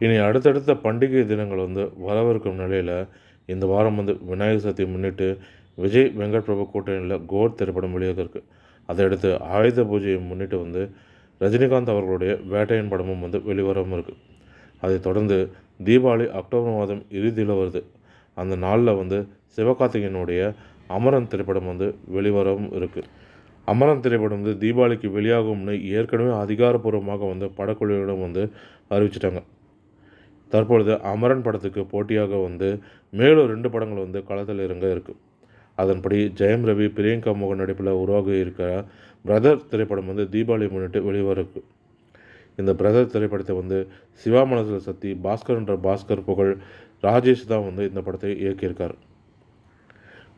இனி அடுத்தடுத்த பண்டிகை தினங்கள் வரவிருக்கும் நிலையில் இந்த வாரம் விநாயகர் சதுர்த்தியை முன்னிட்டு விஜய் வெங்கட் பிரபு கூட்டணியில் கோட் திரைப்படம் வெளியாக இருக்குது. அதையடுத்து ஆயுத பூஜையை முன்னிட்டு ரஜினிகாந்த் அவர்களுடைய வேட்டையன் படமும் வெளிவரவும் இருக்குது. அதைத் தொடர்ந்து தீபாவளி அக்டோபர் மாதம் இறுதியில் வருது. அந்த நாளில் சிவகார்த்திகேயனுடைய அமரன் திரைப்படம் வெளிவரவும் இருக்குது. அமரன் திரைப்படம் தீபாவளிக்கு வெளியாகும்னு ஏற்கனவே அதிகாரப்பூர்வமாக படக்குழுவிடம் அறிவிச்சிட்டாங்க. தற்பொழுது அமரன் படத்துக்கு போட்டியாக மேலும் 2 படங்கள் களத்தில் இறங்க இருக்குது. அதன்படி ஜெயம் ரவி, பிரியங்கா மோகன் நடிப்பில் உருவாகி இருக்கிற பிரதர் திரைப்படம் தீபாவளியை முன்னிட்டு வெளிவர இருக்குது. இந்த பிரதர் திரைப்படத்தை சிவா மனசில் சக்தி, பாஸ்கர் என்ற பாஸ்கர் புகழ், ராஜேஷ் தான் இந்த படத்தை இயக்கியிருக்கார்.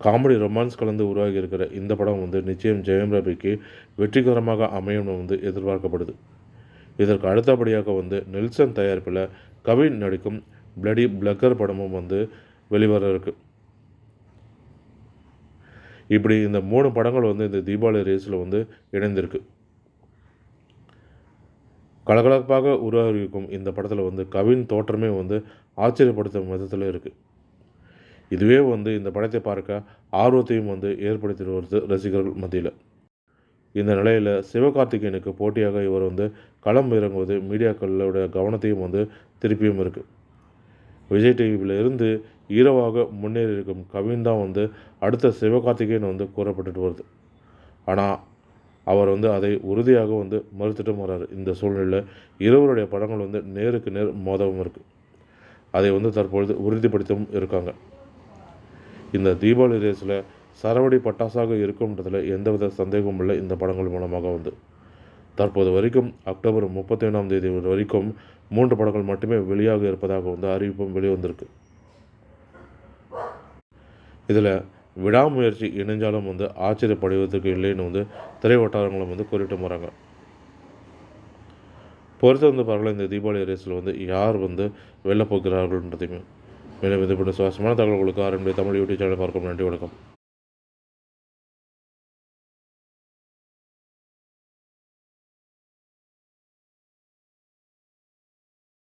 காமெடி ரொமான்ஸ் கலந்து உருவாகி இருக்கிற இந்த படம் நிச்சயம் ஜெயம் ரவிக்கு வெற்றிகரமாக அமையும்னு எதிர்பார்க்கப்படுது. இதற்கு அடுத்தபடியாக நெல்சன் தயாரிப்பில் கவின் நடிக்கும் பிளடி பிளக்கர் படமும் வெளிவர இருக்குது. இப்படி இந்த 3 படங்கள் இந்த தீபாவளி ரேஸில் இணைந்திருக்கு. கலகலப்பாக உருவாகியிருக்கும் இந்த படத்தில் கவின் தோற்றமே ஆச்சரியப்படுத்தும் விதத்தில் இருக்குது. இதுவே இந்த படத்தை பார்க்க ஆர்வத்தையும் ஏற்படுத்தி வருது ரசிகர்கள் மத்தியில். இந்த நிலையில் சிவகார்த்திகேயனுக்கு போட்டியாக இவர் களம் இறங்குவது மீடியாக்களோட கவனத்தையும் திருப்பியும் இருக்குது. விஜய் டிவியில் இருந்து ஹீரோவாக முன்னேறி இருக்கும் கவின் தான் அடுத்த சிவகார்த்திகேயன் கூறப்பட்டுட்டு வருது. ஆனால் அவர் அதை உறுதியாக மறுத்துட்டும் வர்றாரு. இந்த சூழ்நிலையில் இருவருடைய படங்கள் நேருக்கு நேர் மோதவும் இருக்குது. அதை தற்பொழுது உறுதிப்படுத்தவும் இருக்காங்க. இந்த தீபாவளி ரேஸில் சரவடி பட்டாசாக இருக்கும்ன்றதில் எந்தவித சந்தேகமும் இல்லை. இந்த படங்கள் மூலமாக தற்போது வரைக்கும் அக்டோபர் 31ஆம் தேதி வரைக்கும் 3 படங்கள் மட்டுமே வெளியாக இருப்பதாக அறிவிப்பும் வெளிவந்திருக்கு. இதில் விடாமுயற்சி இணைஞ்சாலும் ஆச்சரியப்படுவதற்கு இல்லைன்னு திரை வட்டாரங்களும் குறிப்பிட்டு வராங்க. பொறுத்து பரவாயில்ல இந்த தீபாவளி ரேஸில் யார் வெல்ல போகிறார்கள்ன்றதையுமே. மேலும் இது போன்ற சுவாரஸ்யமான தகவல்களுக்கு ஆரம்பிய தமிழ் யூடியூப் சேனலை பார்க்கும். நன்றி, வணக்கம்.